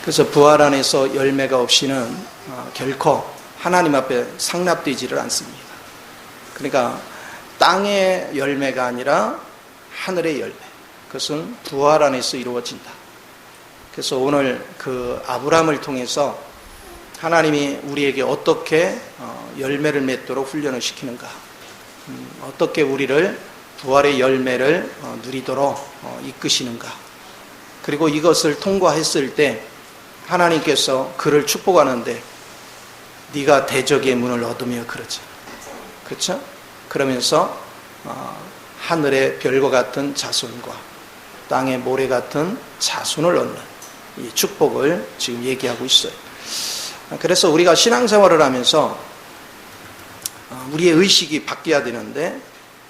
그래서 부활 안에서 열매가 없이는 결코 하나님 앞에 상납되지를 않습니다. 그러니까 땅의 열매가 아니라 하늘의 열매, 그것은 부활 안에서 이루어진다. 그래서 오늘 그 아브라함을 통해서 하나님이 우리에게 어떻게 열매를 맺도록 훈련을 시키는가, 어떻게 우리를 부활의 열매를 누리도록 이끄시는가, 그리고 이것을 통과했을 때 하나님께서 그를 축복하는데 네가 대적의 문을 얻으며 그러죠. 그렇죠? 그러면서 하늘의 별과 같은 자손과 땅의 모래 같은 자손을 얻는 이 축복을 지금 얘기하고 있어요. 그래서 우리가 신앙생활을 하면서 우리의 의식이 바뀌어야 되는데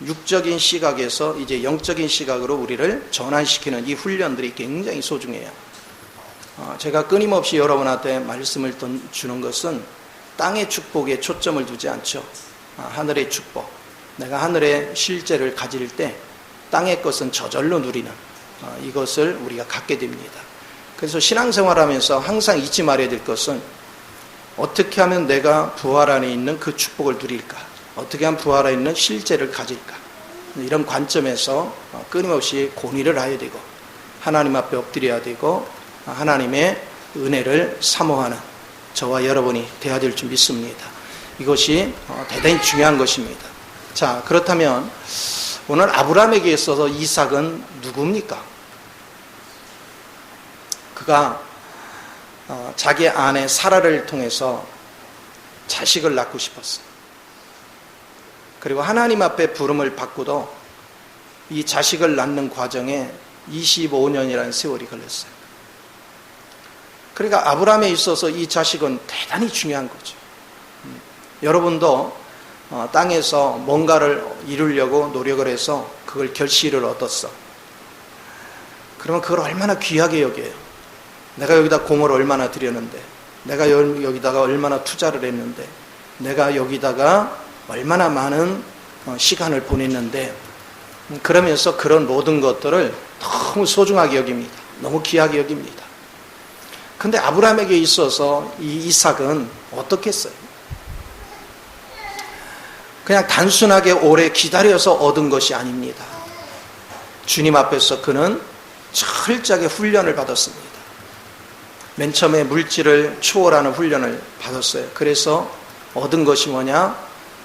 육적인 시각에서 이제 영적인 시각으로 우리를 전환시키는 이 훈련들이 굉장히 소중해요. 제가 끊임없이 여러분한테 말씀을 주는 것은 땅의 축복에 초점을 두지 않죠. 하늘의 축복, 내가 하늘의 실제를 가질 때 땅의 것은 저절로 누리는 이것을 우리가 갖게 됩니다. 그래서 신앙생활하면서 항상 잊지 말아야 될 것은 어떻게 하면 내가 부활 안에 있는 그 축복을 누릴까, 어떻게 하면 부활 안에 있는 실제를 가질까, 이런 관점에서 끊임없이 고뇌를 해야 되고 하나님 앞에 엎드려야 되고 하나님의 은혜를 사모하는 저와 여러분이 되어야 될 줄 믿습니다. 이것이 대단히 중요한 것입니다. 자, 그렇다면 오늘 아브라함에게 있어서 이삭은 누굽니까? 그가 자기 아내 사라를 통해서 자식을 낳고 싶었어요. 그리고 하나님 앞에 부름을 받고도 이 자식을 낳는 과정에 25년이라는 세월이 걸렸어요. 그러니까 아브라함에 있어서 이 자식은 대단히 중요한 거죠. 여러분도 땅에서 뭔가를 이루려고 노력을 해서 그걸 결실을 얻었어. 그러면 그걸 얼마나 귀하게 여겨요. 내가 여기다 공을 얼마나 들였는데, 내가 여기다가 얼마나 투자를 했는데, 내가 여기다가 얼마나 많은 시간을 보냈는데, 그러면서 그런 모든 것들을 너무 소중하게 여깁니다. 너무 귀하게 여깁니다. 근데 아브라함에게 있어서 이 이삭은 어떻겠어요? 그냥 단순하게 오래 기다려서 얻은 것이 아닙니다. 주님 앞에서 그는 철저하게 훈련을 받았습니다. 맨 처음에 물질을 초월하는 훈련을 받았어요. 그래서 얻은 것이 뭐냐?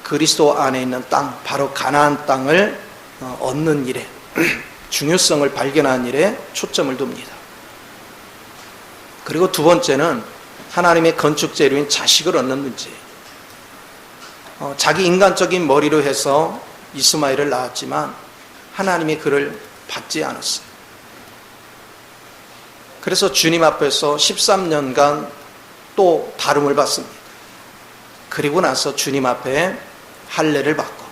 그리스도 안에 있는 땅, 바로 가나안 땅을 얻는 일에, 중요성을 발견하는 일에 초점을 둡니다. 그리고 두 번째는 하나님의 건축 재료인 자식을 얻는 문제예요. 자기 인간적인 머리로 해서 이스마엘을 낳았지만 하나님이 그를 받지 않았어요. 그래서 주님 앞에서 13년간 또 다름을 받습니다. 그리고 나서 주님 앞에 할례를 받고,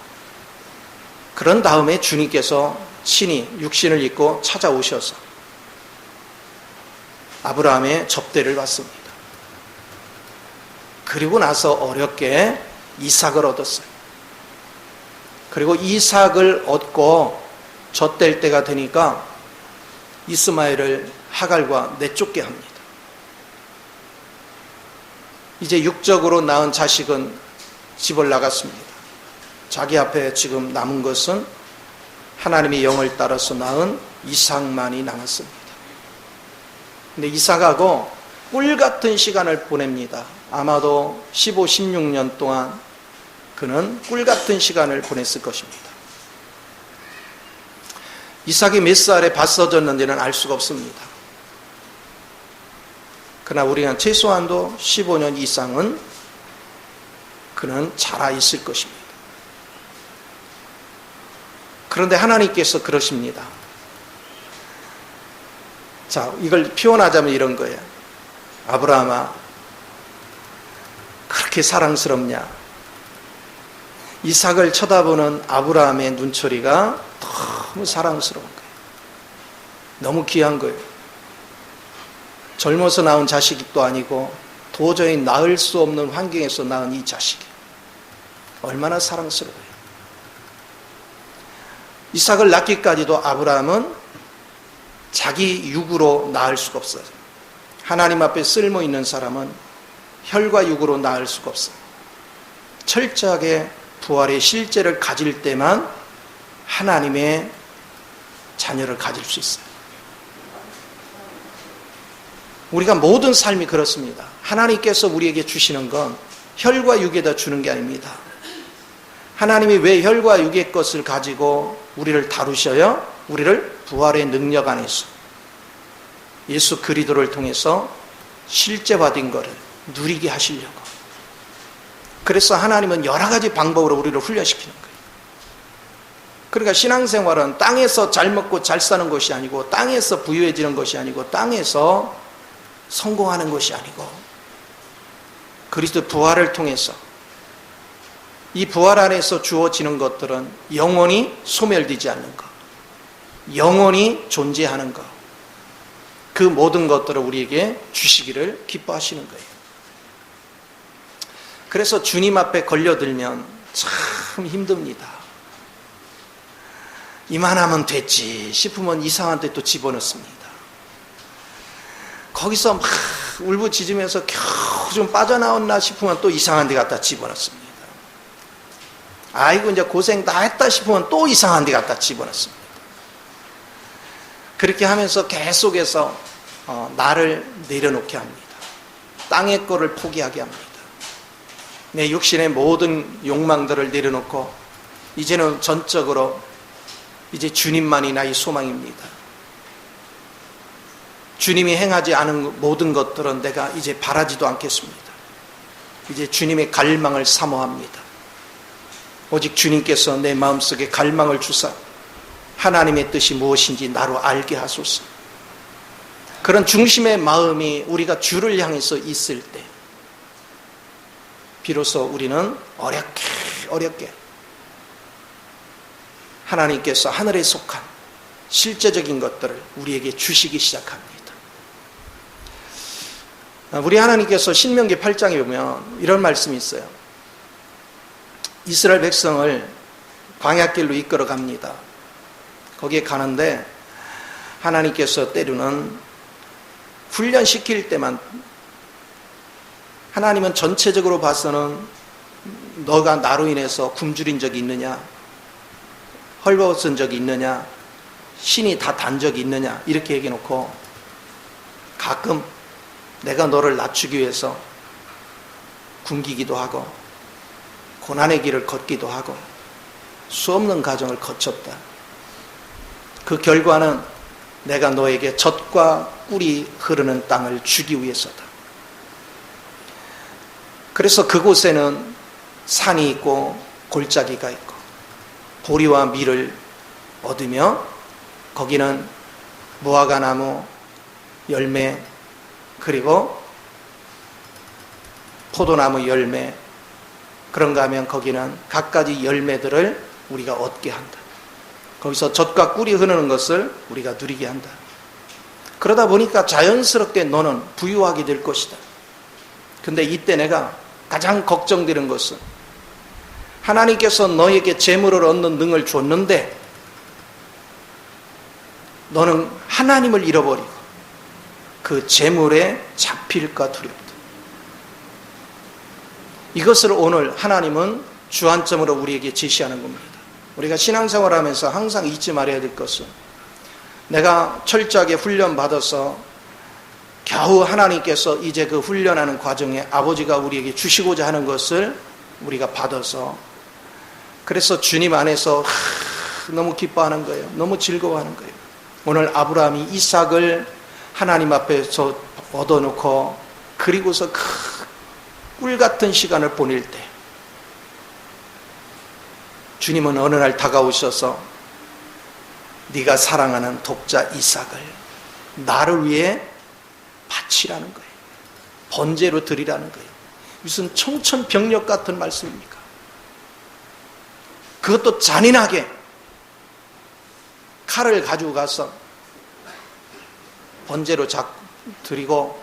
그런 다음에 주님께서 친히 육신을 입고 찾아오셔서 아브라함의 접대를 받습니다. 그리고 나서 어렵게 이삭을 얻었어요. 그리고 이삭을 얻고 젖될 때가 되니까 이스마엘을 하갈과 내쫓게 합니다. 이제 육적으로 낳은 자식은 집을 나갔습니다. 자기 앞에 지금 남은 것은 하나님의 영을 따라서 낳은 이삭만이 남았습니다. 근데 이삭하고 꿀같은 시간을 보냅니다. 아마도 15, 16년 동안 그는 꿀같은 시간을 보냈을 것입니다. 이삭이 몇 살에 밭 써졌는지는 알 수가 없습니다. 그러나 우리는 최소한도 15년 이상은 그는 자라 있을 것입니다. 그런데 하나님께서 그러십니다. 자, 이걸 표현하자면 이런 거예요. 아브라함아, 그렇게 사랑스럽냐? 이삭을 쳐다보는 아브라함의 눈초리가 너무 사랑스러운 거예요. 너무 귀한 거예요. 젊어서 낳은 자식도 아니고 도저히 낳을 수 없는 환경에서 낳은 이 자식이 얼마나 사랑스러워요. 이삭을 낳기까지도 아브라함은 자기 육으로 낳을 수가 없어요. 하나님 앞에 쓸모 있는 사람은 혈과 육으로 낳을 수가 없어요. 철저하게 부활의 실제를 가질 때만 하나님의 자녀를 가질 수 있어요. 우리가 모든 삶이 그렇습니다. 하나님께서 우리에게 주시는 건 혈과 육에다 주는 게 아닙니다. 하나님이 왜 혈과 육의 것을 가지고 우리를 다루셔요? 우리를 부활의 능력 안에서 예수 그리스도를 통해서 실제화된 것을 누리게 하시려고. 그래서 하나님은 여러 가지 방법으로 우리를 훈련시키는 거예요. 그러니까 신앙생활은 땅에서 잘 먹고 잘 사는 것이 아니고, 땅에서 부유해지는 것이 아니고, 땅에서 성공하는 것이 아니고, 그리스도 부활을 통해서 이 부활 안에서 주어지는 것들은 영원히 소멸되지 않는 것, 영원히 존재하는 것, 그 모든 것들을 우리에게 주시기를 기뻐하시는 거예요. 그래서 주님 앞에 걸려들면 참 힘듭니다. 이만하면 됐지 싶으면 이상한 데 또 집어넣습니다. 거기서 막 울부짖으면서 겨우 좀 빠져나왔나 싶으면 또 이상한 데 갖다 집어넣습니다. 아이고 이제 고생 다 했다 싶으면 또 이상한 데 갖다 집어넣습니다. 그렇게 하면서 계속해서 나를 내려놓게 합니다. 땅의 거를 포기하게 합니다. 내 육신의 모든 욕망들을 내려놓고 이제는 전적으로 이제 주님만이 나의 소망입니다. 주님이 행하지 않은 모든 것들은 내가 이제 바라지도 않겠습니다. 이제 주님의 갈망을 사모합니다. 오직 주님께서 내 마음속에 갈망을 주사 하나님의 뜻이 무엇인지 나로 알게 하소서. 그런 중심의 마음이 우리가 주를 향해서 있을 때 비로소 우리는 어렵게 하나님께서 하늘에 속한 실제적인 것들을 우리에게 주시기 시작합니다. 우리 하나님께서 신명기 8장에 보면 이런 말씀이 있어요. 이스라엘 백성을 광야길로 이끌어 갑니다. 거기에 가는데 하나님께서 때로는 훈련시킬 때만, 하나님은 전체적으로 봐서는 너가 나로 인해서 굶주린 적이 있느냐, 헐벗은 적이 있느냐, 신이 다 단 적이 있느냐 이렇게 얘기해 놓고 가끔 내가 너를 낮추기 위해서 굶기기도 하고 고난의 길을 걷기도 하고 수없는 과정을 거쳤다. 그 결과는 내가 너에게 젖과 꿀이 흐르는 땅을 주기 위해서다. 그래서 그곳에는 산이 있고 골짜기가 있고 보리와 밀을 얻으며 거기는 무화과나무 열매 그리고 포도나무 열매, 그런가 하면 거기는 갖가지 열매들을 우리가 얻게 한다. 거기서 젖과 꿀이 흐르는 것을 우리가 누리게 한다. 그러다 보니까 자연스럽게 너는 부유하게 될 것이다. 근데 이때 내가 가장 걱정되는 것은 하나님께서 너에게 재물을 얻는 능을 줬는데 너는 하나님을 잃어버리고 그 재물에 잡힐까 두렵다. 이것을 오늘 하나님은 주안점으로 우리에게 제시하는 겁니다. 우리가 신앙생활하면서 항상 잊지 말아야 될 것은 내가 철저하게 훈련받아서 겨우 하나님께서 이제 그 훈련하는 과정에 아버지가 우리에게 주시고자 하는 것을 우리가 받아서 그래서 주님 안에서 너무 기뻐하는 거예요. 너무 즐거워하는 거예요. 오늘 아브라함이 이삭을 하나님 앞에서 얻어놓고 그리고서 꿀 같은 시간을 보낼 때 주님은 어느 날 다가오셔서 네가 사랑하는 독자 이삭을 나를 위해 바치라는 거예요. 번제로 드리라는 거예요. 무슨 청천벽력 같은 말씀입니까? 그것도 잔인하게 칼을 가지고 가서 번제로 드리고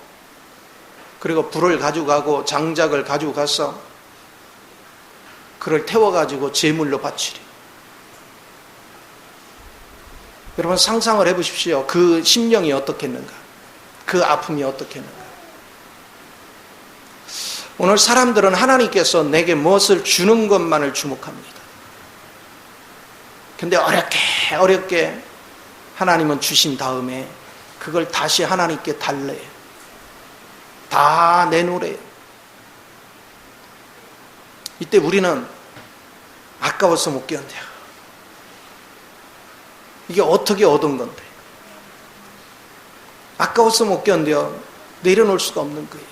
그리고 불을 가지고 가고 장작을 가지고 가서 그를 태워가지고 제물로 바치리. 여러분 상상을 해보십시오. 그 심령이 어떻겠는가. 그 아픔이 어떻겠는가? 오늘 사람들은 하나님께서 내게 무엇을 주는 것만을 주목합니다. 근데 어렵게 하나님은 주신 다음에 그걸 다시 하나님께 달래요. 다 내놓으래요. 이때 우리는 아까워서 못 견뎌요. 이게 어떻게 얻은 건데? 아까워서 못 견뎌 내려놓을 수가 없는 거예요.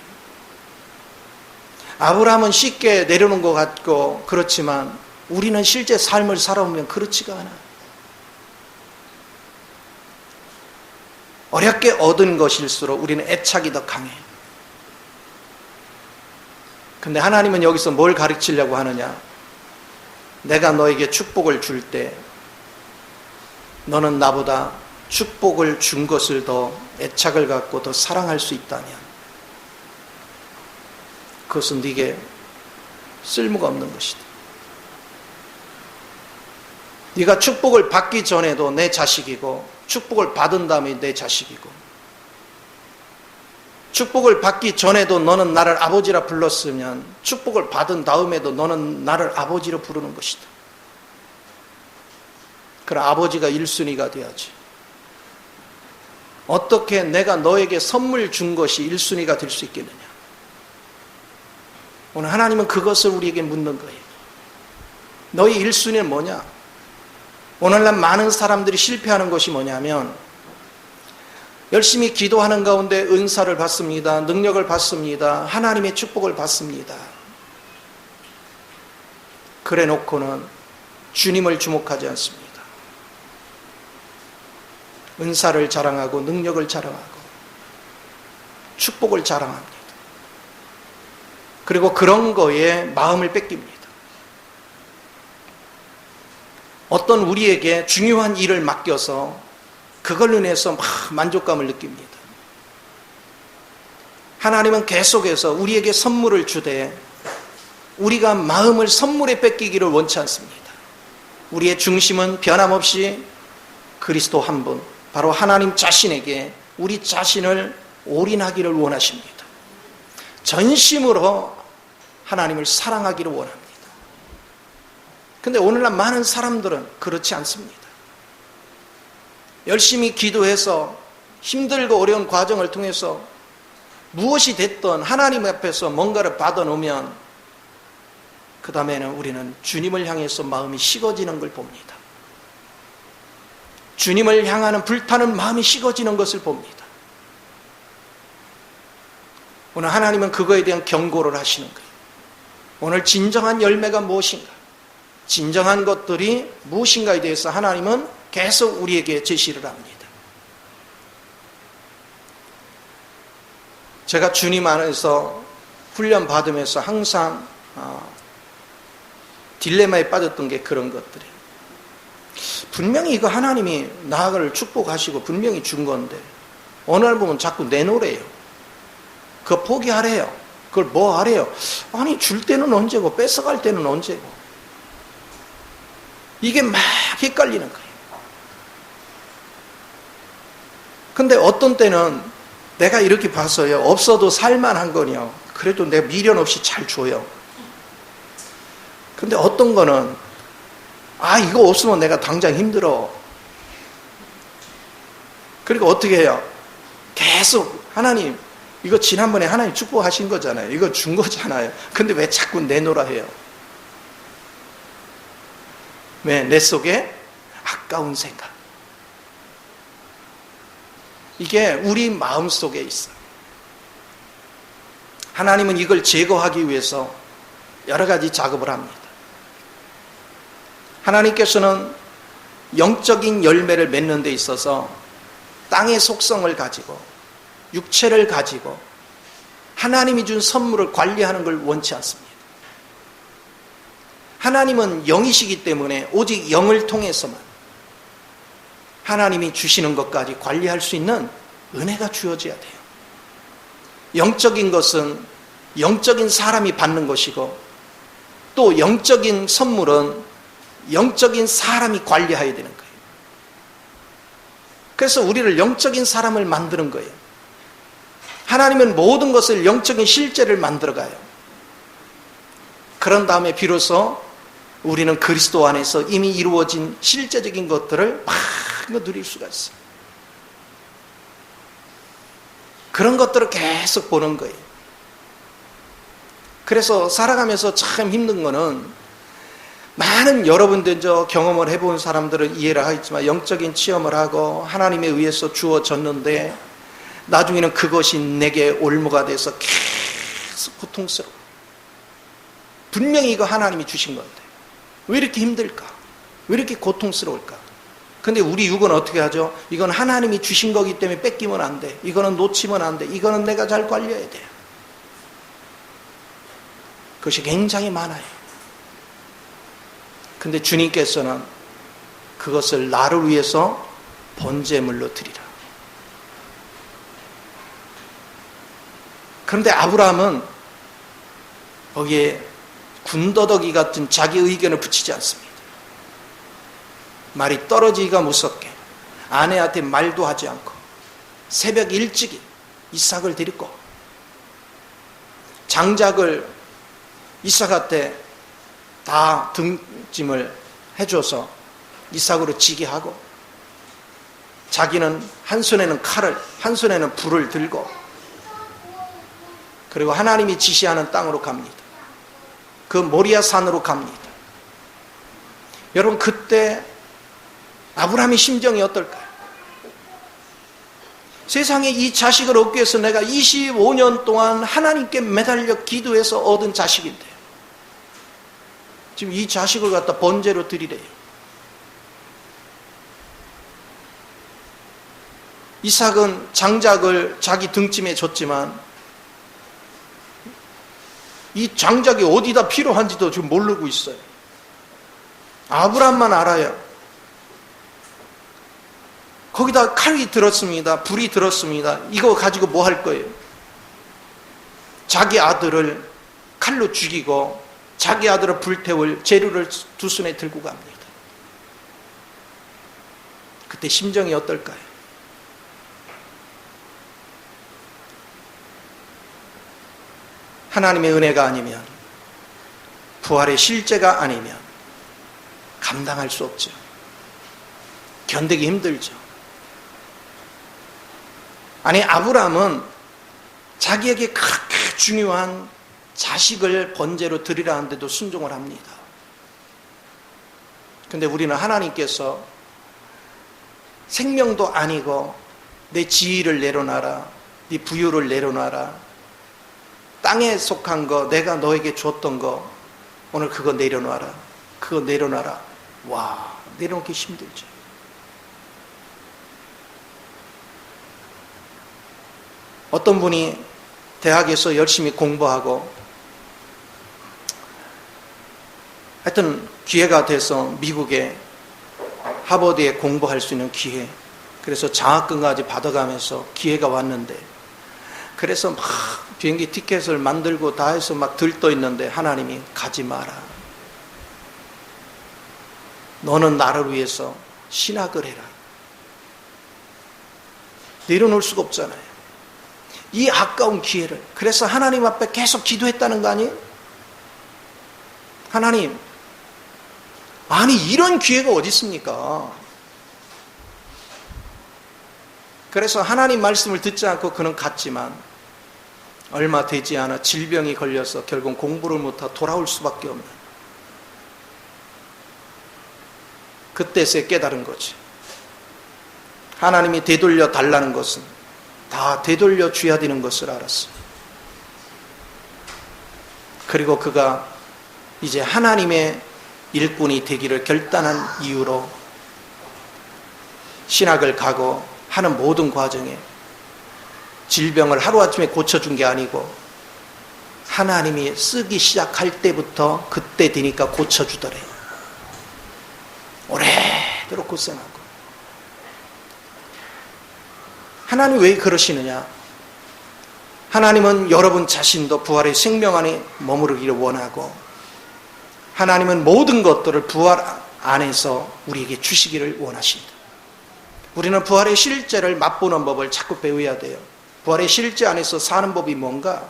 아브라함은 쉽게 내려놓은 것 같고 그렇지만 우리는 실제 삶을 살아오면 그렇지가 않아. 어렵게 얻은 것일수록 우리는 애착이 더 강해. 근데 하나님은 여기서 뭘 가르치려고 하느냐? 내가 너에게 축복을 줄 때 너는 나보다 축복을 준 것을 더 애착을 갖고 더 사랑할 수 있다면 그것은 네게 쓸모가 없는 것이다. 네가 축복을 받기 전에도 내 자식이고 축복을 받은 다음에 내 자식이고 축복을 받기 전에도 너는 나를 아버지라 불렀으면 축복을 받은 다음에도 너는 나를 아버지로 부르는 것이다. 그럼 아버지가 1순위가 돼야지. 어떻게 내가 너에게 선물 준 것이 1순위가 될 수 있겠느냐? 오늘 하나님은 그것을 우리에게 묻는 거예요. 너희 1순위는 뭐냐? 오늘날 많은 사람들이 실패하는 것이 뭐냐면 열심히 기도하는 가운데 은사를 받습니다. 능력을 받습니다. 하나님의 축복을 받습니다. 그래 놓고는 주님을 주목하지 않습니다. 은사를 자랑하고 능력을 자랑하고 축복을 자랑합니다. 그리고 그런 거에 마음을 뺏깁니다. 어떤 우리에게 중요한 일을 맡겨서 그걸로 인해서 막 만족감을 느낍니다. 하나님은 계속해서 우리에게 선물을 주되 우리가 마음을 선물에 뺏기기를 원치 않습니다. 우리의 중심은 변함없이 그리스도 한 분, 바로 하나님 자신에게 우리 자신을 올인하기를 원하십니다. 전심으로 하나님을 사랑하기를 원합니다. 근데 오늘날 많은 사람들은 그렇지 않습니다. 열심히 기도해서 힘들고 어려운 과정을 통해서 무엇이 됐든 하나님 앞에서 뭔가를 받아놓으면 그 다음에는 우리는 주님을 향해서 마음이 식어지는 걸 봅니다. 주님을 향하는 불타는 마음이 식어지는 것을 봅니다. 오늘 하나님은 그거에 대한 경고를 하시는 거예요. 오늘 진정한 열매가 무엇인가? 진정한 것들이 무엇인가에 대해서 하나님은 계속 우리에게 제시를 합니다. 제가 주님 안에서 훈련 받으면서 항상 딜레마에 빠졌던 게 그런 것들이에요. 분명히 이거 하나님이 나를 축복하시고 분명히 준 건데 어느 날 보면 자꾸 내놓으래요. 그거 포기하래요. 그걸 뭐 하래요? 아니 줄 때는 언제고 뺏어갈 때는 언제고. 이게 막 헷갈리는 거예요. 근데 어떤 때는 내가 이렇게 봐서요, 없어도 살만한 거요, 그래도 내가 미련 없이 잘 줘요. 근데 어떤 거는 이거 없으면 내가 당장 힘들어. 그리고 어떻게 해요? 계속 하나님, 이거 지난번에 하나님 축복하신 거잖아요. 이거 준 거잖아요. 근데 왜 자꾸 내놓으라 해요? 왜? 내 속에 아까운 생각. 이게 우리 마음 속에 있어요. 하나님은 이걸 제거하기 위해서 여러 가지 작업을 합니다. 하나님께서는 영적인 열매를 맺는 데 있어서 땅의 속성을 가지고 육체를 가지고 하나님이 준 선물을 관리하는 걸 원치 않습니다. 하나님은 영이시기 때문에 오직 영을 통해서만 하나님이 주시는 것까지 관리할 수 있는 은혜가 주어져야 돼요. 영적인 것은 영적인 사람이 받는 것이고 또 영적인 선물은 영적인 사람이 관리해야 되는 거예요. 그래서 우리를 영적인 사람을 만드는 거예요. 하나님은 모든 것을 영적인 실제를 만들어가요. 그런 다음에 비로소 우리는 그리스도 안에서 이미 이루어진 실제적인 것들을 막 누릴 수가 있어요. 그런 것들을 계속 보는 거예요. 그래서 살아가면서 참 힘든 거는, 많은 여러분들 경험을 해본 사람들은 이해를 하겠지만, 영적인 체험을 하고 하나님에 의해서 주어졌는데 나중에는 그것이 내게 올무가 돼서 계속 고통스러워. 분명히 이거 하나님이 주신 건데 왜 이렇게 힘들까? 왜 이렇게 고통스러울까? 근데 우리 육은 어떻게 하죠? 이건 하나님이 주신 거기 때문에 뺏기면 안 돼. 이거는 놓치면 안 돼. 이거는 내가 잘 관리해야 돼. 그것이 굉장히 많아요. 근데 주님께서는 그것을 나를 위해서 번제물로 드리라. 그런데 아브라함은 거기에 군더더기 같은 자기 의견을 붙이지 않습니다. 말이 떨어지기가 무섭게 아내한테 말도 하지 않고 새벽 일찍이 이삭을 데리고 장작을 이삭한테 다 등짐을 해줘서 이삭으로 지게 하고, 자기는 한 손에는 칼을, 한 손에는 불을 들고, 그리고 하나님이 지시하는 땅으로 갑니다. 그 모리아 산으로 갑니다. 여러분, 그때 아브라함의 심정이 어떨까요? 세상에 이 자식을 얻기 위해서 내가 25년 동안 하나님께 매달려 기도해서 얻은 자식인데 지금 이 자식을 갖다 번제로 드리래요. 이삭은 장작을 자기 등짐에 줬지만 이 장작이 어디다 필요한지도 지금 모르고 있어요. 아브라함만 알아요. 거기다 칼이 들었습니다. 불이 들었습니다. 이거 가지고 뭐 할 거예요? 자기 아들을 칼로 죽이고 자기 아들을 불태울 재료를 두 손에 들고 갑니다. 그때 심정이 어떨까요? 하나님의 은혜가 아니면, 부활의 실제가 아니면 감당할 수 없죠. 견디기 힘들죠. 아니, 아브라함은 자기에게 그렇게 중요한 자식을 번제로 드리라 하는데도 순종을 합니다. 근데 우리는 하나님께서 생명도 아니고 내 지위를 내려놔라, 네 부유를 내려놔라, 땅에 속한 거, 내가 너에게 줬던 거 오늘 그거 내려놔라, 그거 내려놔라. 와, 내려놓기 힘들죠. 어떤 분이 대학에서 열심히 공부하고 하여튼 기회가 돼서 미국에 하버드에 공부할 수 있는 기회, 그래서 장학금까지 받아가면서 기회가 왔는데, 그래서 막 비행기 티켓을 만들고 다 해서 막 들떠 있는데 하나님이 가지 마라. 너는 나를 위해서 신학을 해라. 내려놓을 수가 없잖아요. 이 아까운 기회를. 그래서 하나님 앞에 계속 기도했다는 거 아니에요? 하나님, 아니 이런 기회가 어디 있습니까? 그래서 하나님 말씀을 듣지 않고 그는 갔지만 얼마 되지 않아 질병이 걸려서 결국 공부를 못하고 돌아올 수밖에 없는, 그때서야 깨달은 거지. 하나님이 되돌려 달라는 것은 다 되돌려 줘야 되는 것을 알았어. 그리고 그가 이제 하나님의 일꾼이 되기를 결단한 이유로 신학을 가고 하는 모든 과정에 질병을 하루아침에 고쳐준 게 아니고 하나님이 쓰기 시작할 때부터 그때 되니까 고쳐주더래. 오래도록 고생하고. 하나님 왜 그러시느냐? 하나님은 여러분 자신도 부활의 생명 안에 머무르기를 원하고, 하나님은 모든 것들을 부활 안에서 우리에게 주시기를 원하십니다. 우리는 부활의 실제를 맛보는 법을 자꾸 배워야 돼요. 부활의 실제 안에서 사는 법이 뭔가?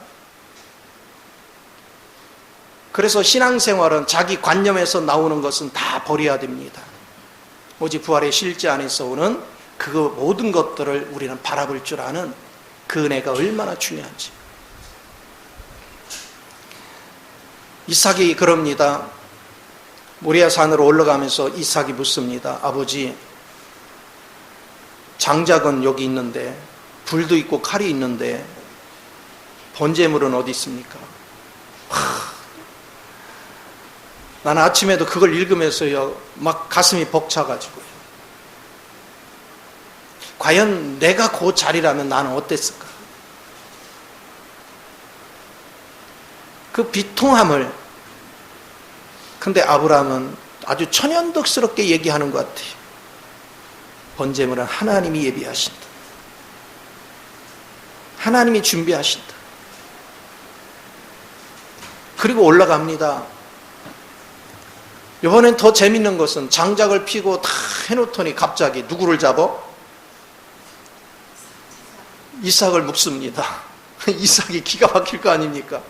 그래서 신앙생활은 자기 관념에서 나오는 것은 다 버려야 됩니다. 오직 부활의 실제 안에서 오는 그 모든 것들을 우리는 바라볼 줄 아는 그 은혜가 얼마나 중요한지. 이삭이 그럽니다. 모리아 산으로 올라가면서 이삭이 묻습니다. 아버지, 장작은 여기 있는데, 불도 있고 칼이 있는데 번제물은 어디 있습니까? 나는 아침에도 그걸 읽으면서요, 막 가슴이 벅차가지고요. 과연 내가 그 자리라면 나는 어땠을까? 그 비통함을. 근데 아브라함은 아주 천연덕스럽게 얘기하는 것 같아요. 번제물은 하나님이 예비하신다. 하나님이 준비하신다. 그리고 올라갑니다. 이번엔 더 재밌는 것은 장작을 피고 다 해놓더니 갑자기 누구를 잡아? 이삭을 묵습니다. 이삭이 기가 막힐 거 아닙니까?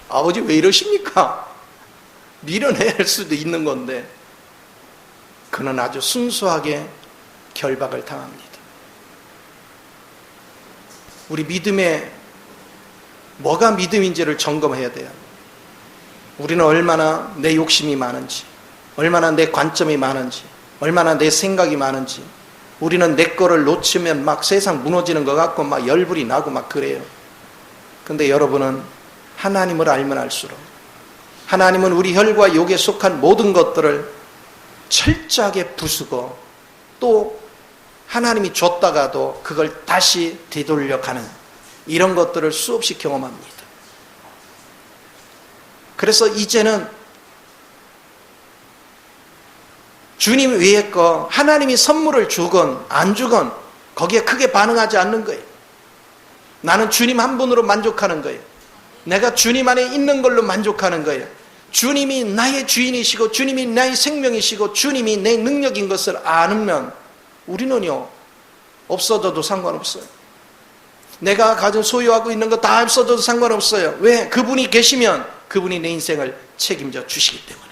아버지 왜 이러십니까? 밀어낼 수도 있는 건데 그는 아주 순수하게 결박을 당합니다. 우리 믿음에 뭐가 믿음인지를 점검해야 돼요. 우리는 얼마나 내 욕심이 많은지, 얼마나 내 관점이 많은지, 얼마나 내 생각이 많은지. 우리는 내 거를 놓치면 막 세상 무너지는 것 같고 막 열불이 나고 막 그래요. 근데 여러분은 하나님을 알면 알수록, 하나님은 우리 혈과 육에 속한 모든 것들을 철저하게 부수고 또 하나님이 줬다가도 그걸 다시 되돌려가는 이런 것들을 수없이 경험합니다. 그래서 이제는 주님 외의 거, 하나님이 선물을 주건 안 주건 거기에 크게 반응하지 않는 거예요. 나는 주님 한 분으로 만족하는 거예요. 내가 주님 안에 있는 걸로 만족하는 거예요. 주님이 나의 주인이시고 주님이 나의 생명이시고 주님이 내 능력인 것을 아면 우리는요, 없어져도 상관없어요. 내가 가진 소유하고 있는 거 다 없어져도 상관없어요. 왜? 그분이 계시면 그분이 내 인생을 책임져 주시기 때문에.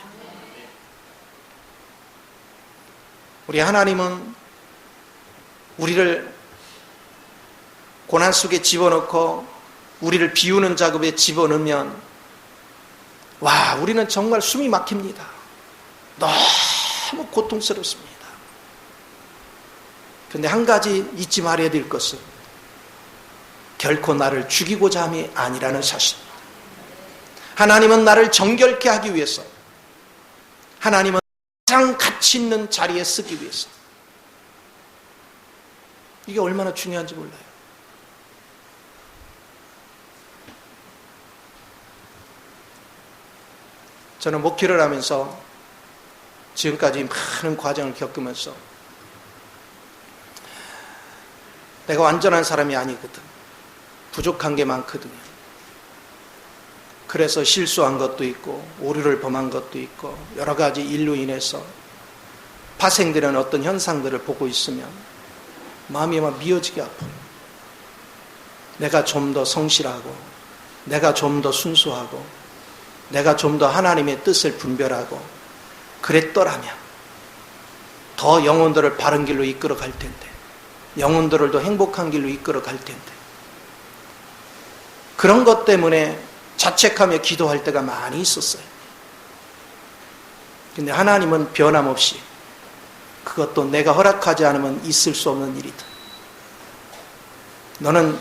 우리 하나님은 우리를 고난 속에 집어넣고 우리를 비우는 작업에 집어넣으면 와, 우리는 정말 숨이 막힙니다. 너무 고통스럽습니다. 그런데 한 가지 잊지 말아야 될 것은 결코 나를 죽이고자 함이 아니라는 사실입니다. 하나님은 나를 정결케 하기 위해서, 하나님은 가장 가치 있는 자리에 쓰기 위해서. 이게 얼마나 중요한지 몰라요. 저는 목회를 하면서 지금까지 많은 과정을 겪으면서 내가 완전한 사람이 아니거든. 부족한 게 많거든요. 그래서 실수한 것도 있고 오류를 범한 것도 있고 여러 가지 일로 인해서 파생되는 어떤 현상들을 보고 있으면 마음이 막 미어지게 아파요. 내가 좀 더 성실하고 내가 좀 더 순수하고 내가 좀 더 하나님의 뜻을 분별하고 그랬더라면 더 영혼들을 바른 길로 이끌어 갈 텐데, 영혼들을 더 행복한 길로 이끌어 갈 텐데, 그런 것 때문에 자책하며 기도할 때가 많이 있었어요. 근데 하나님은 변함없이 그것도 내가 허락하지 않으면 있을 수 없는 일이다. 너는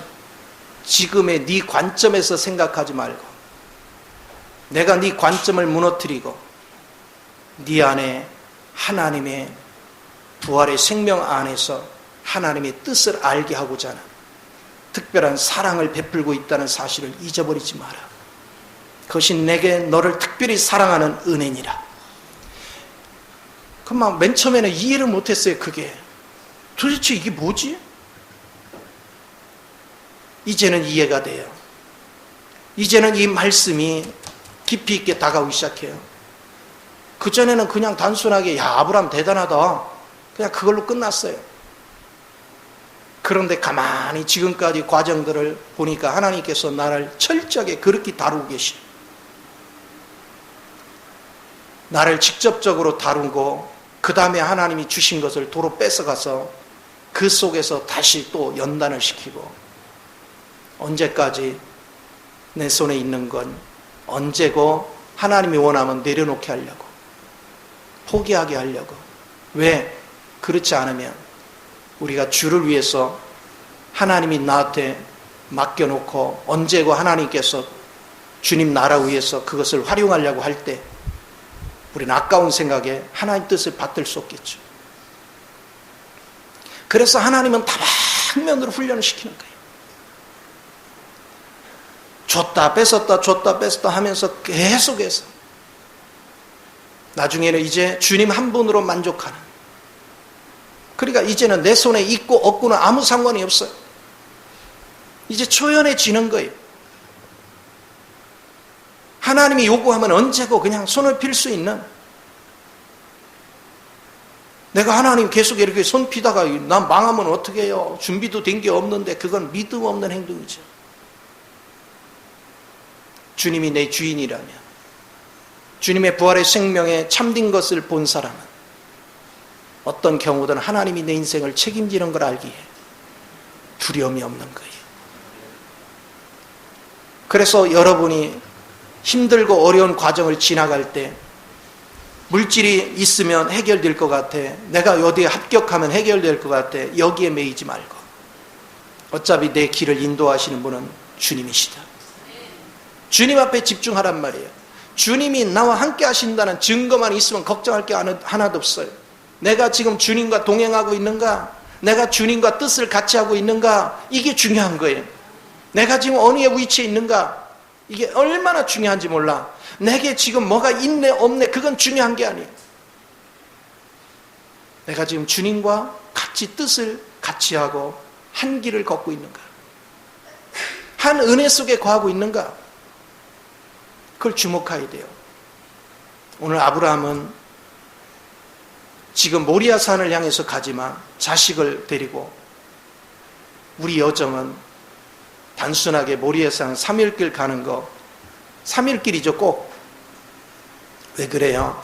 지금의 네 관점에서 생각하지 말고 내가 네 관점을 무너뜨리고 네 안에 하나님의 부활의 생명 안에서 하나님의 뜻을 알게 하고자 하는 특별한 사랑을 베풀고 있다는 사실을 잊어버리지 마라. 그것이 내게 너를 특별히 사랑하는 은혜니라. 그럼 맨 처음에는 이해를 못했어요. 그게 도대체 이게 뭐지? 이제는 이해가 돼요. 이제는 이 말씀이 깊이 있게 다가오기 시작해요. 그전에는 그냥 단순하게 야, 아브라함 대단하다, 그냥 그걸로 끝났어요. 그런데 가만히 지금까지 과정들을 보니까 하나님께서 나를 철저하게 그렇게 다루고 계시죠. 나를 직접적으로 다루고 그 다음에 하나님이 주신 것을 도로 뺏어가서 그 속에서 다시 또 연단을 시키고, 언제까지 내 손에 있는 건 언제고 하나님이 원하면 내려놓게 하려고, 포기하게 하려고. 왜? 그렇지 않으면 우리가 주를 위해서 하나님이 나한테 맡겨놓고 언제고 하나님께서 주님 나라 위해서 그것을 활용하려고 할 때 우리는 아까운 생각에 하나님 뜻을 받들 수 없겠죠. 그래서 하나님은 다방면으로 훈련을 시키는 거예요. 줬다 뺏었다 줬다 뺏었다 하면서 계속해서 나중에는 이제 주님 한 분으로 만족하는, 그러니까 이제는 내 손에 있고 없고는 아무 상관이 없어요. 이제 초연해지는 거예요. 하나님이 요구하면 언제고 그냥 손을 필 수 있는, 내가 하나님 계속 이렇게 손 피다가 난 망하면 어떻게 해요? 준비도 된 게 없는데 그건 믿음 없는 행동이죠. 주님이 내 주인이라면, 주님의 부활의 생명에 참된 것을 본 사람은 어떤 경우든 하나님이 내 인생을 책임지는 걸 알기에 두려움이 없는 거예요. 그래서 여러분이 힘들고 어려운 과정을 지나갈 때 물질이 있으면 해결될 것 같아, 내가 어디에 합격하면 해결될 것 같아, 여기에 매이지 말고 어차피 내 길을 인도하시는 분은 주님이시다. 주님 앞에 집중하란 말이에요. 주님이 나와 함께 하신다는 증거만 있으면 걱정할 게 하나도 없어요. 내가 지금 주님과 동행하고 있는가? 내가 주님과 뜻을 같이 하고 있는가? 이게 중요한 거예요. 내가 지금 어느 위치에 있는가? 이게 얼마나 중요한지 몰라. 내게 지금 뭐가 있네 없네 그건 중요한 게 아니에요. 내가 지금 주님과 같이 뜻을 같이 하고 한 길을 걷고 있는가? 한 은혜 속에 거하고 있는가? 그걸 주목해야 돼요. 오늘 아브라함은 지금 모리아 산을 향해서 가지만 자식을 데리고, 우리 여정은 단순하게 모리아 산 3일길 가는 거 3일길이죠 꼭. 왜 그래요?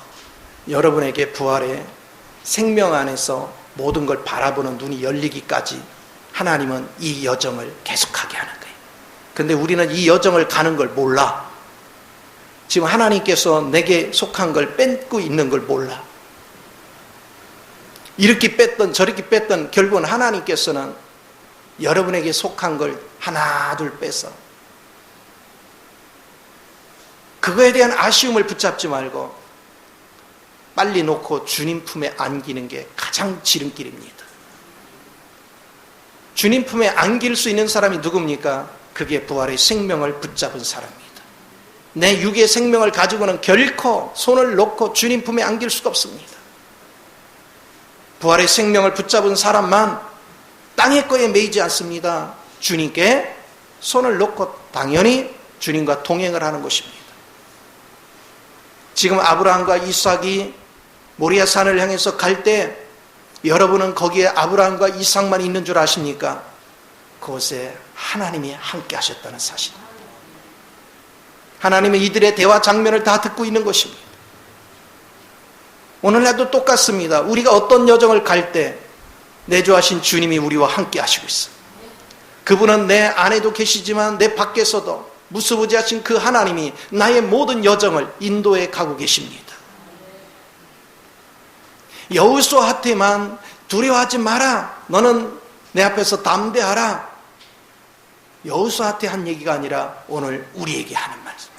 여러분에게 부활의 생명 안에서 모든 걸 바라보는 눈이 열리기까지 하나님은 이 여정을 계속하게 하는 거예요. 근데 우리는 이 여정을 가는 걸 몰라. 지금 하나님께서 내게 속한 걸 뺏고 있는 걸 몰라. 이렇게 뺐던 저렇게 뺐던 결국은 하나님께서는 여러분에게 속한 걸 하나 둘 빼서, 그거에 대한 아쉬움을 붙잡지 말고 빨리 놓고 주님 품에 안기는 게 가장 지름길입니다. 주님 품에 안길 수 있는 사람이 누굽니까? 그게 부활의 생명을 붙잡은 사람입니다. 내 육의 생명을 가지고는 결코 손을 놓고 주님 품에 안길 수가 없습니다. 부활의 생명을 붙잡은 사람만 땅의 거에 매이지 않습니다. 주님께 손을 놓고 당연히 주님과 동행을 하는 것입니다. 지금 아브라함과 이삭이 모리아 산을 향해서 갈 때 여러분은 거기에 아브라함과 이삭만 있는 줄 아십니까? 그곳에 하나님이 함께 하셨다는 사실입니다. 하나님은 이들의 대화 장면을 다 듣고 있는 것입니다. 오늘날도 똑같습니다. 우리가 어떤 여정을 갈 때 내주하신 주님이 우리와 함께 하시고 있어요. 그분은 내 안에도 계시지만 내 밖에서도 무수부지하신 그 하나님이 나의 모든 여정을 인도해 가고 계십니다. 여호수아한테만 두려워하지 마라, 너는 내 앞에서 담대하라, 여호수아한테 한 얘기가 아니라 오늘 우리에게 하는 말씀.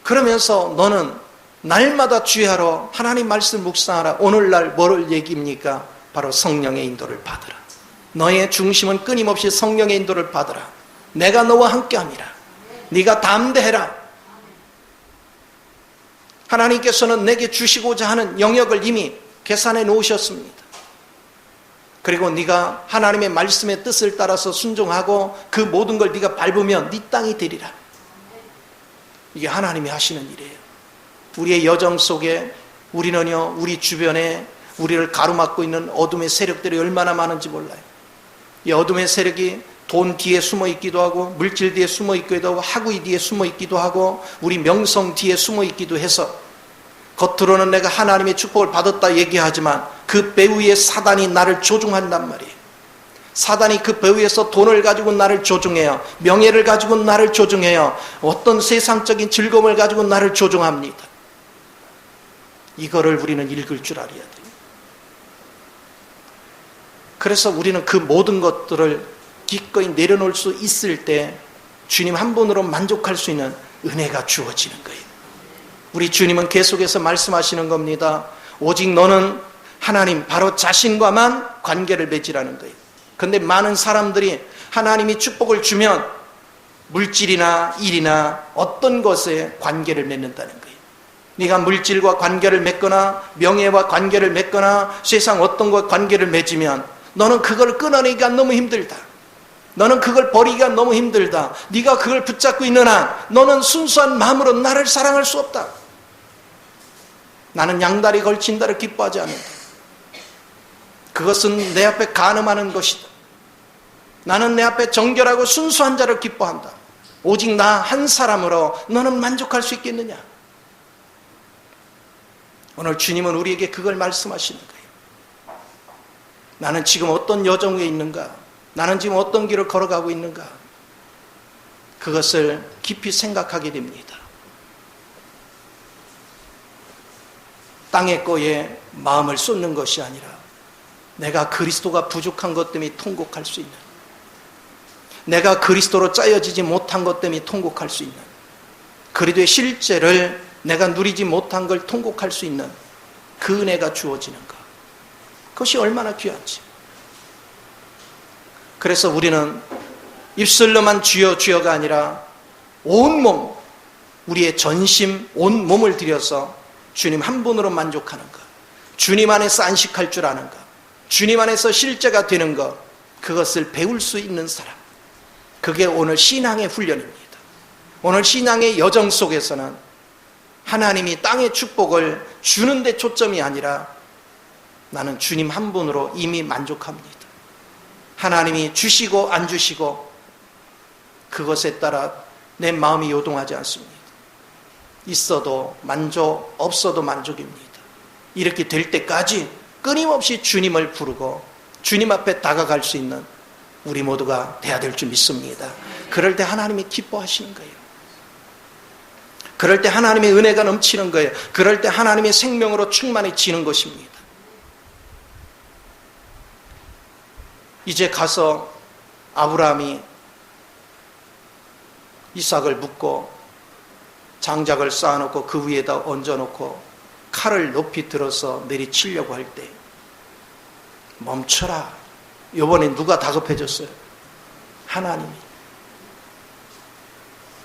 그러면서 너는 날마다 주야로 하나님 말씀 묵상하라. 오늘날 뭐를 얘기입니까? 바로 성령의 인도를 받으라. 너의 중심은 끊임없이 성령의 인도를 받으라. 내가 너와 함께함이라. 네가 담대해라. 하나님께서는 내게 주시고자 하는 영역을 이미 계산해 놓으셨습니다. 그리고 네가 하나님의 말씀의 뜻을 따라서 순종하고 그 모든 걸 네가 밟으면 네 땅이 되리라. 이게 하나님이 하시는 일이에요. 우리의 여정 속에 우리는요, 우리 주변에 우리를 가로막고 있는 어둠의 세력들이 얼마나 많은지 몰라요. 이 어둠의 세력이 돈 뒤에 숨어 있기도 하고, 물질 뒤에 숨어 있기도 하고, 학위 뒤에 숨어 있기도 하고, 우리 명성 뒤에 숨어 있기도 해서 겉으로는 내가 하나님의 축복을 받았다 얘기하지만 그 배후에 사단이 나를 조종한단 말이에요. 사단이 그 배후에서 돈을 가지고 나를 조종해요. 명예를 가지고 나를 조종해요. 어떤 세상적인 즐거움을 가지고 나를 조종합니다. 이거를 우리는 읽을 줄 알아야 돼요. 그래서 우리는 그 모든 것들을 기꺼이 내려놓을 수 있을 때 주님 한 분으로 만족할 수 있는 은혜가 주어지는 거예요. 우리 주님은 계속해서 말씀하시는 겁니다. 오직 너는 하나님 바로 자신과만 관계를 맺으라는 거예요. 그런데 많은 사람들이 하나님이 축복을 주면 물질이나 일이나 어떤 것에 관계를 맺는다는 거예요. 네가 물질과 관계를 맺거나 명예와 관계를 맺거나 세상 어떤 것과 관계를 맺으면 너는 그걸 끊어내기가 너무 힘들다. 너는 그걸 버리기가 너무 힘들다. 네가 그걸 붙잡고 있는 한 너는 순수한 마음으로 나를 사랑할 수 없다. 나는 양다리 걸친 자를 기뻐하지 않는다. 그것은 내 앞에 간음하는 것이다. 나는 내 앞에 정결하고 순수한 자를 기뻐한다. 오직 나 한 사람으로 너는 만족할 수 있겠느냐? 오늘 주님은 우리에게 그걸 말씀하시는 거예요. 나는 지금 어떤 여정에 있는가? 나는 지금 어떤 길을 걸어가고 있는가? 그것을 깊이 생각하게 됩니다. 땅의 거에 마음을 쏟는 것이 아니라 내가 그리스도가 부족한 것 때문에 통곡할 수 있는, 내가 그리스도로 짜여지지 못한 것 때문에 통곡할 수 있는, 그리스도의 실제를 내가 누리지 못한 걸 통곡할 수 있는 그 은혜가 주어지는 것, 그것이 얼마나 귀한지. 그래서 우리는 입술로만 주여 주여가 아니라 온몸, 우리의 전심, 온 몸을 들여서 주님 한 분으로 만족하는 것, 주님 안에서 안식할 줄 아는 것, 주님 안에서 실제가 되는 것, 그것을 배울 수 있는 사람, 그게 오늘 신앙의 훈련입니다. 오늘 신앙의 여정 속에서는 하나님이 땅의 축복을 주는 데 초점이 아니라 나는 주님 한 분으로 이미 만족합니다. 하나님이 주시고 안 주시고 그것에 따라 내 마음이 요동하지 않습니다. 있어도 만족, 없어도 만족입니다. 이렇게 될 때까지 끊임없이 주님을 부르고 주님 앞에 다가갈 수 있는 우리 모두가 돼야 될 줄 믿습니다. 그럴 때 하나님이 기뻐하시는 거예요. 그럴 때 하나님의 은혜가 넘치는 거예요. 그럴 때 하나님의 생명으로 충만해지는 것입니다. 이제 가서 아브라함이 이삭을 묶고 장작을 쌓아놓고 그 위에다 얹어놓고 칼을 높이 들어서 내리치려고 할 때 멈춰라. 이번에 누가 다급해졌어요? 하나님이.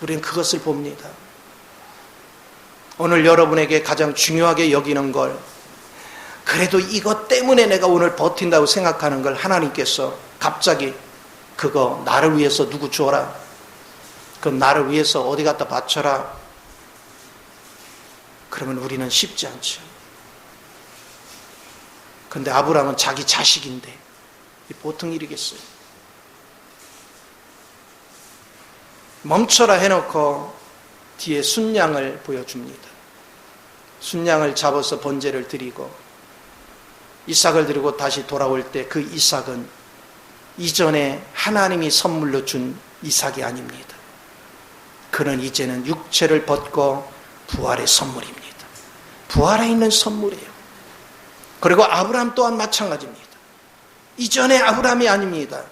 우리는 그것을 봅니다. 오늘 여러분에게 가장 중요하게 여기는 걸, 그래도 이것 때문에 내가 오늘 버틴다고 생각하는 걸 하나님께서 갑자기 그거 나를 위해서 누구 줘라, 그 나를 위해서 어디 갖다 바쳐라, 그러면 우리는 쉽지 않죠. 근데 아브라함은 자기 자식인데 보통 일이겠어요? 멈춰라 해놓고 뒤에 순양을 보여줍니다. 순양을 잡아서 번제를 드리고 이삭을 드리고 다시 돌아올 때 그 이삭은 이전에 하나님이 선물로 준 이삭이 아닙니다. 그는 이제는 육체를 벗고 부활의 선물입니다. 부활에 있는 선물이에요. 그리고 아브라함 또한 마찬가지입니다. 이전에 아브라함이 아닙니다.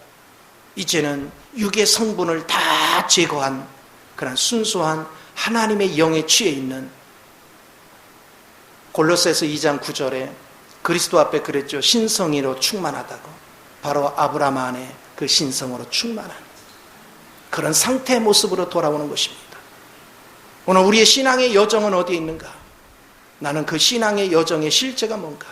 이제는 육의 성분을 다 제거한 그런 순수한 하나님의 영에 취해 있는, 골로새서 2장 9절에 그리스도 앞에 그랬죠. 신성이로 충만하다고. 바로 아브라함 안에 그 신성으로 충만한 그런 상태의 모습으로 돌아오는 것입니다. 오늘 우리의 신앙의 여정은 어디에 있는가? 나는 그 신앙의 여정의 실제가 뭔가?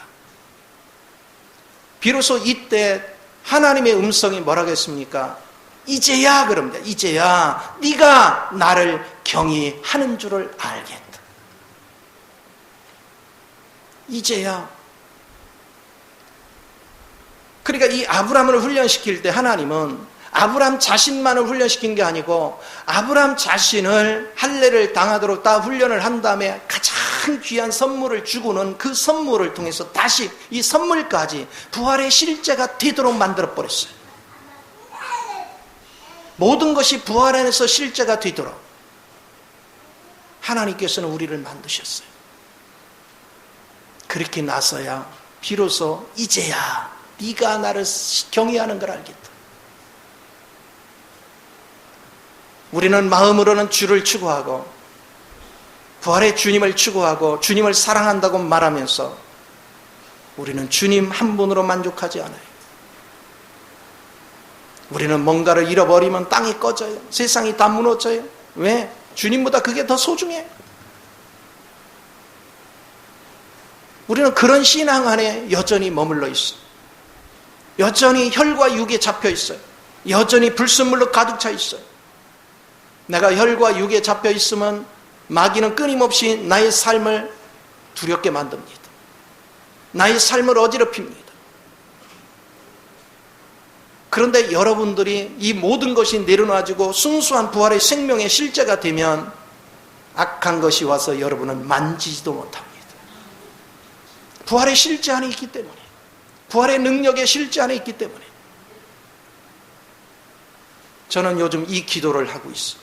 비로소 이때 하나님의 음성이 뭐라고 했습니까? 이제야, 그럽니다. 이제야 네가 나를 경외하는 줄을 알겠다. 이제야. 그러니까 이 아브라함을 훈련시킬 때 하나님은 아브라함 자신만을 훈련시킨 게 아니고 아브라함 자신을 할례를 당하도록 다 훈련을 한 다음에 가장 귀한 선물을 주고는 그 선물을 통해서 다시 이 선물까지 부활의 실제가 되도록 만들어버렸어요. 모든 것이 부활 안에서 실제가 되도록 하나님께서는 우리를 만드셨어요. 그렇게 나서야 비로소 이제야 네가 나를 경외하는 걸 알겠다. 우리는 마음으로는 주를 추구하고 부활의 주님을 추구하고 주님을 사랑한다고 말하면서 우리는 주님 한 분으로 만족하지 않아요. 우리는 뭔가를 잃어버리면 땅이 꺼져요. 세상이 다 무너져요. 왜? 주님보다 그게 더 소중해요. 우리는 그런 신앙 안에 여전히 머물러 있어요. 여전히 혈과 육에 잡혀 있어요. 여전히 불순물로 가득 차 있어요. 내가 혈과 육에 잡혀 있으면 마귀는 끊임없이 나의 삶을 두렵게 만듭니다. 나의 삶을 어지럽힙니다. 그런데 여러분들이 이 모든 것이 내려놔지고 순수한 부활의 생명의 실제가 되면 악한 것이 와서 여러분을 만지지도 못합니다. 부활의 실제 안에 있기 때문에, 부활의 능력의 실제 안에 있기 때문에 저는 요즘 이 기도를 하고 있어요.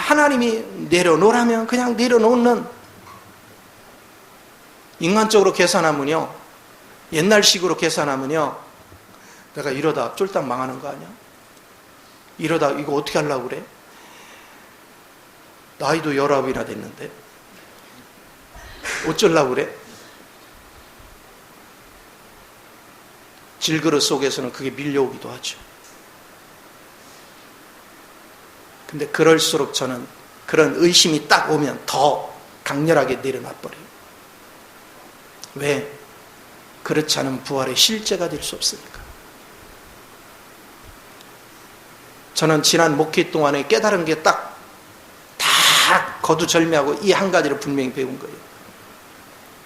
하나님이 내려놓으라면 그냥 내려놓는, 인간적으로 계산하면요, 옛날식으로 계산하면요, 내가 이러다 쫄딱 망하는 거 아니야? 이러다 이거 어떻게 하려고 그래? 나이도 19이나 됐는데 어쩌려고 그래? 질그릇 속에서는 그게 밀려오기도 하죠. 근데 그럴수록 저는 그런 의심이 딱 오면 더 강렬하게 내려놔 버려요. 왜? 그렇지 않으면 부활의 실제가 될 수 없으니까. 저는 지난 목회 동안에 깨달은 게 딱 다 거두절미하고 이 한 가지를 분명히 배운 거예요.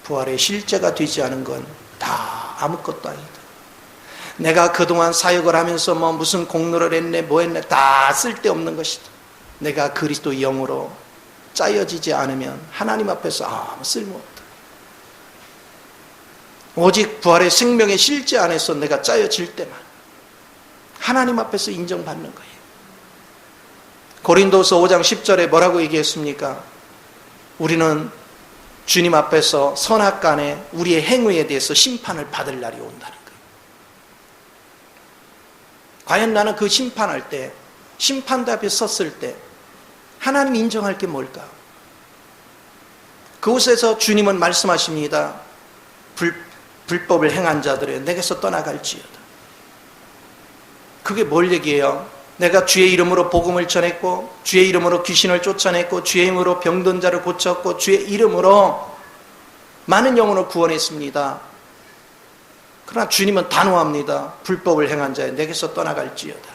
부활의 실제가 되지 않은 건 다 아무것도 아니다. 내가 그동안 사역을 하면서 뭐 무슨 공로를 했네 뭐 했네 다 쓸데없는 것이다. 내가 그리스도 영으로 짜여지지 않으면 하나님 앞에서 아무 쓸모없다. 오직 부활의 생명의 실제 안에서 내가 짜여질 때만 하나님 앞에서 인정받는 거예요. 고린도서 5장 10절에 뭐라고 얘기했습니까? 우리는 주님 앞에서 선악간에 우리의 행위에 대해서 심판을 받을 날이 온다는 거예요. 과연 나는 그 심판할 때, 심판대 앞에 섰을 때 하나님이 인정할 게 뭘까? 그곳에서 주님은 말씀하십니다. 불법을 행한 자들의 내게서 떠나갈지어다. 그게 뭘 얘기해요? 내가 주의 이름으로 복음을 전했고 주의 이름으로 귀신을 쫓아냈고 주의 이름으로 병든 자를 고쳤고 주의 이름으로 많은 영혼을 구원했습니다. 그러나 주님은 단호합니다. 불법을 행한 자의 내게서 떠나갈지어다.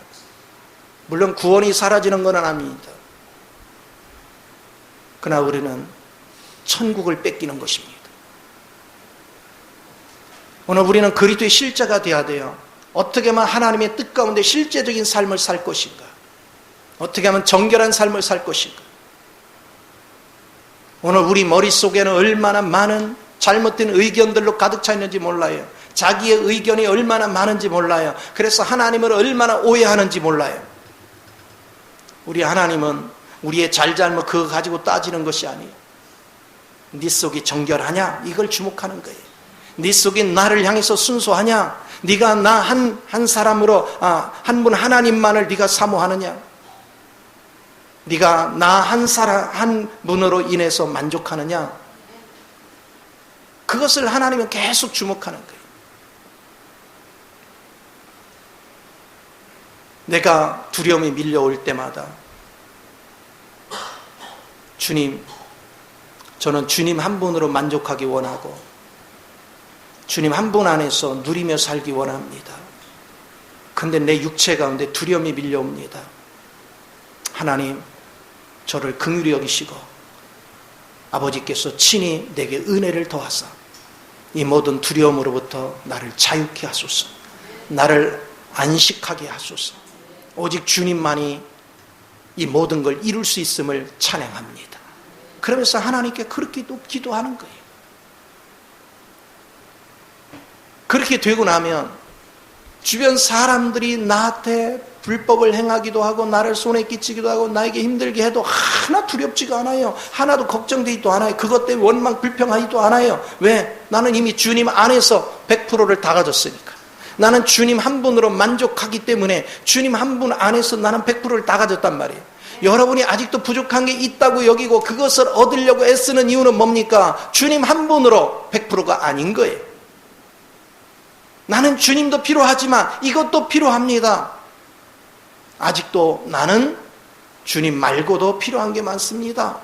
물론 구원이 사라지는 건 아닙니다. 그러나 우리는 천국을 뺏기는 것입니다. 오늘 우리는 그리스도의 실제가 되어야 돼요. 어떻게 하면 하나님의 뜻 가운데 실제적인 삶을 살 것인가? 어떻게 하면 정결한 삶을 살 것인가? 오늘 우리 머릿속에는 얼마나 많은 잘못된 의견들로 가득 차 있는지 몰라요. 자기의 의견이 얼마나 많은지 몰라요. 그래서 하나님을 얼마나 오해하는지 몰라요. 우리 하나님은 우리의 잘잘못 그거 가지고 따지는 것이 아니에요. 네 속이 정결하냐? 이걸 주목하는 거예요. 네 속이 나를 향해서 순수하냐? 네가 나 한 사람으로 한 분 하나님만을 네가 사모하느냐? 네가 나 한 분으로 인해서 만족하느냐? 그것을 하나님은 계속 주목하는 거예요. 내가 두려움이 밀려올 때마다 주님, 저는 주님 한 분으로 만족하기 원하고 주님 한 분 안에서 누리며 살기 원합니다. 근데 내 육체 가운데 두려움이 밀려옵니다. 하나님, 저를 긍휼히 여기시고 아버지께서 친히 내게 은혜를 더하사 이 모든 두려움으로부터 나를 자유케 하소서. 나를 안식하게 하소서. 오직 주님만이 이 모든 걸 이룰 수 있음을 찬양합니다. 그러면서 하나님께 그렇게 또 기도하는 거예요. 그렇게 되고 나면 주변 사람들이 나한테 불법을 행하기도 하고 나를 손에 끼치기도 하고 나에게 힘들게 해도 하나 두렵지가 않아요. 하나도 걱정되지도 않아요. 그것 때문에 원망 불평하지도 않아요. 왜? 나는 이미 주님 안에서 100%를 다 가졌으니까. 나는 주님 한 분으로 만족하기 때문에 주님 한 분 안에서 나는 100%를 다 가졌단 말이에요. 여러분이 아직도 부족한 게 있다고 여기고 그것을 얻으려고 애쓰는 이유는 뭡니까? 주님 한 분으로 100%가 아닌 거예요. 나는 주님도 필요하지만 이것도 필요합니다. 아직도 나는 주님 말고도 필요한 게 많습니다.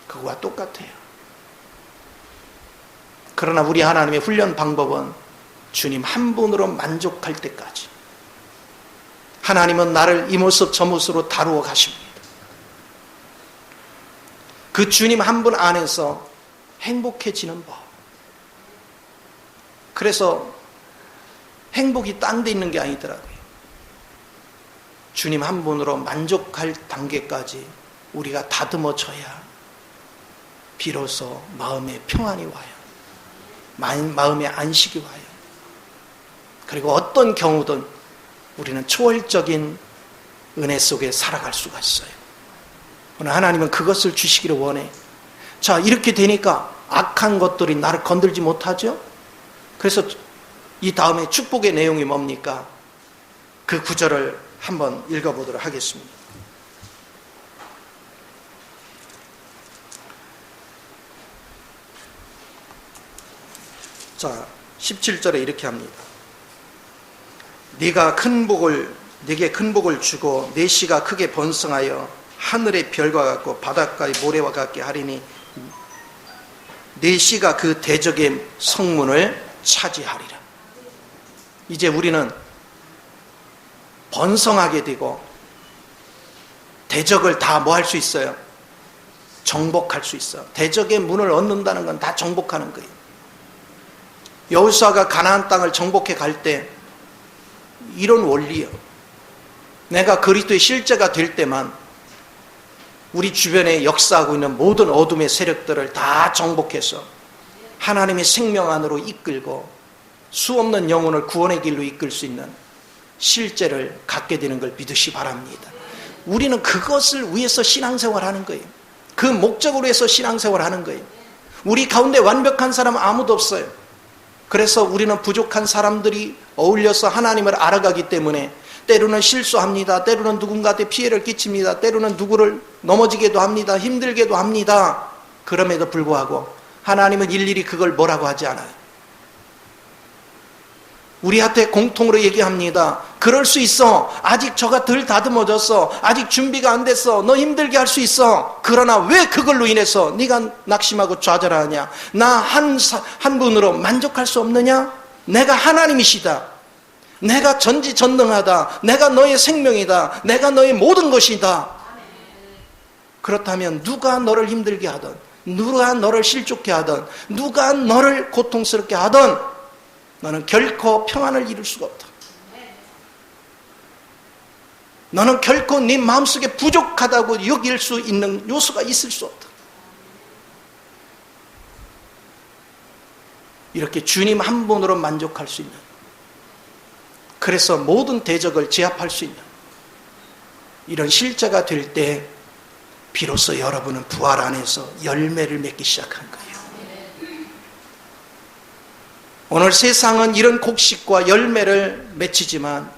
그거와 똑같아요. 그러나 우리 하나님의 훈련 방법은 주님 한 분으로 만족할 때까지 하나님은 나를 이 모습 저 모습으로 다루어 가십니다. 그 주님 한 분 안에서 행복해지는 법. 그래서 행복이 딴 데 있는 게 아니더라고요. 주님 한 분으로 만족할 단계까지 우리가 다듬어져야 비로소 마음에 평안이 와요. 마음에 안식이 와요. 그리고 어떤 경우든 우리는 초월적인 은혜 속에 살아갈 수가 있어요. 오늘 하나님은 그것을 주시기를 원해. 자, 이렇게 되니까 악한 것들이 나를 건들지 못하죠? 그래서 이 다음에 축복의 내용이 뭡니까? 그 구절을 한번 읽어보도록 하겠습니다. 자, 17절에 이렇게 합니다. 네가 네게 큰 복을 주고 내 씨가 크게 번성하여 하늘의 별과 같고 바닷가의 모래와 같게 하리니 내 씨가 그 대적의 성문을 차지하리라. 이제 우리는 번성하게 되고 대적을 다 뭐 할 수 있어요? 정복할 수 있어요. 대적의 문을 얻는다는 건 다 정복하는 거예요. 여호수아가 가나안 땅을 정복해 갈 때 이런 원리예요. 내가 그리스도의 실제가 될 때만 우리 주변에 역사하고 있는 모든 어둠의 세력들을 다 정복해서 하나님의 생명 안으로 이끌고 수없는 영혼을 구원의 길로 이끌 수 있는 실제를 갖게 되는 걸 믿으시 바랍니다. 우리는 그것을 위해서 신앙생활 하는 거예요. 그 목적으로 해서 신앙생활 하는 거예요. 우리 가운데 완벽한 사람은 아무도 없어요. 그래서 우리는 부족한 사람들이 어울려서 하나님을 알아가기 때문에 때로는 실수합니다. 때로는 누군가한테 피해를 끼칩니다. 때로는 누구를 넘어지게도 합니다. 힘들게도 합니다. 그럼에도 불구하고 하나님은 일일이 그걸 뭐라고 하지 않아요. 우리한테 공통으로 얘기합니다. 그럴 수 있어. 아직 저가 덜 다듬어졌어. 아직 준비가 안 됐어. 너 힘들게 할 수 있어. 그러나 왜 그걸로 인해서 네가 낙심하고 좌절하냐? 나 한 분으로 만족할 수 없느냐? 내가 하나님이시다. 내가 전지전능하다. 내가 너의 생명이다. 내가 너의 모든 것이다. 그렇다면 누가 너를 힘들게 하든, 누가 너를 실족해 하든, 누가 너를 고통스럽게 하든 너는 결코 평안을 이룰 수가 없다. 너는 결코 네 마음속에 부족하다고 여길 수 있는 요소가 있을 수 없다. 이렇게 주님 한 분으로 만족할 수 있는, 그래서 모든 대적을 제압할 수 있는 이런 실제가 될 때 비로소 여러분은 부활 안에서 열매를 맺기 시작한 거예요. 오늘 세상은 이런 곡식과 열매를 맺히지만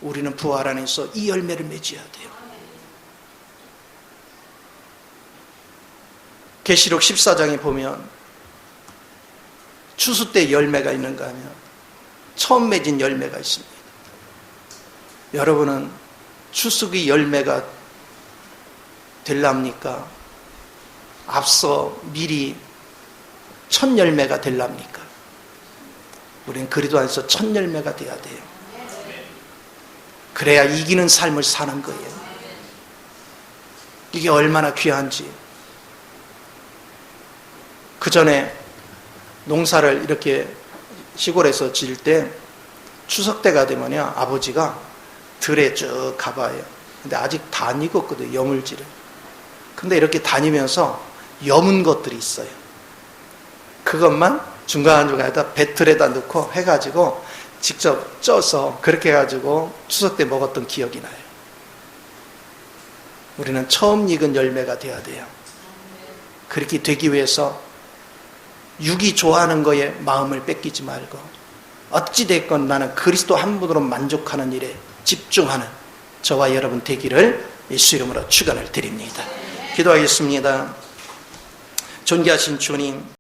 우리는 부활 안에서 이 열매를 맺어야 돼요. 계시록 14장에 보면 추수 때 열매가 있는가 하면 처음 맺은 열매가 있습니다. 여러분은 추수기 열매가 될랍니까? 앞서 미리 첫 열매가 될랍니까? 우리는 그리스도 안에서 첫 열매가 돼야 돼요. 그래야 이기는 삶을 사는 거예요. 이게 얼마나 귀한지. 그 전에 농사를 이렇게 시골에서 지을 때 추석 때가 되면요, 아버지가 들에 쭉 가봐요. 근데 아직 다 안 익었거든요, 여물지를. 근데 이렇게 다니면서 여문 것들이 있어요. 그것만 중간중간에다 배틀에다 넣고 해가지고 직접 쪄서 그렇게 해가지고 추석 때 먹었던 기억이 나요. 우리는 처음 익은 열매가 돼야 돼요. 그렇게 되기 위해서 육이 좋아하는 거에 마음을 뺏기지 말고 어찌됐건 나는 그리스도 한 분으로 만족하는 일에 집중하는 저와 여러분 되기를 예수 이름으로 축원을 드립니다. 기도하겠습니다. 존귀하신 주님,